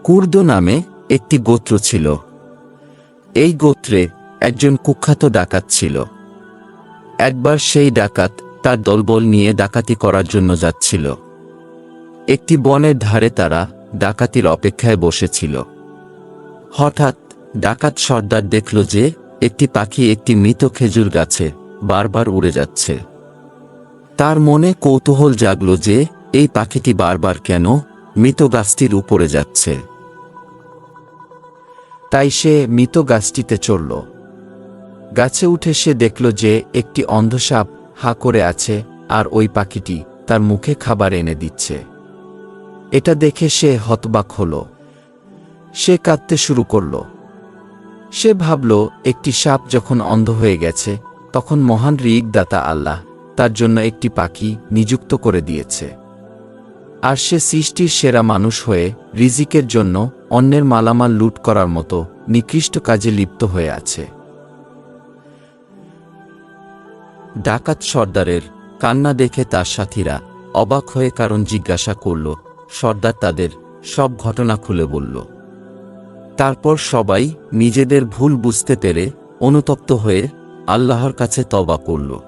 কুর্দ নামে একটি গোত্র ছিল। এই গোত্রে একজন কুখ্যাত ডাকাত ছিল। একবার সেই ডাকাত তার দলবল নিয়ে ডাকাতি করার জন্য যাচ্ছিল। একটি বনের ধারে তারা ডাকাতির অপেক্ষায় বসেছিল। হঠাৎ ডাকাত সর্দার দেখল যে একটি পাখি একটি মৃত খেজুর গাছে বারবার উড়ে যাচ্ছে। তার মনে কৌতূহল জাগল যে এই পাখিটি বারবার কেন মৃত গাছটির উপরে যাচ্ছে। তাই সে মৃত গাছটিতে চড়ল। গাছে উঠে সে দেখল যে একটি অন্ধ সাপ হা করে আছে আর ওই পাখিটি তার মুখে খাবার এনে দিচ্ছে। এটা দেখে সে হতবাক হল। সে কাঁদতে শুরু করল। সে ভাবল, একটি সাপ যখন অন্ধ হয়ে গেছে তখন মহান রিজিকদাতা আল্লাহ তার জন্য একটি পাখি নিযুক্ত করে দিয়েছে। আর সে সৃষ্টির সেরা মানুষ হয়ে রিজিকের জন্য অন্যের মালামাল লুট করার মতো নিকৃষ্ট কাজে লিপ্ত হয়ে আছে। ডাকাত সর্দারের কান্না দেখে তার সাথীরা অবাক হয়ে কারণ জিজ্ঞাসা করল। সর্দার তাদের সব ঘটনা খুলে বলল। তারপর সবাই নিজেদের ভুল বুঝতে পেরে অনুতপ্ত হয়ে আল্লাহর কাছে তওবা করল।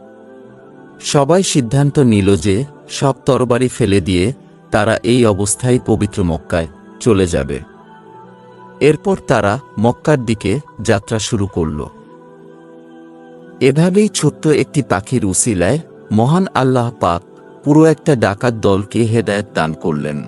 সবাই সিদ্ধান্ত নিল যে সব তরবারি ফেলে দিয়ে তারা এই অবস্থায় পবিত্র মক্কায় চলে যাবে। এরপর তারা মক্কার দিকে যাত্রা শুরু করল। এভাবেই ছোট্ট একটি পাখির উসিলায় মহান আল্লাহ পাক পুরো একটা ডাকাত দলকে হেদায়েত দান করলেন।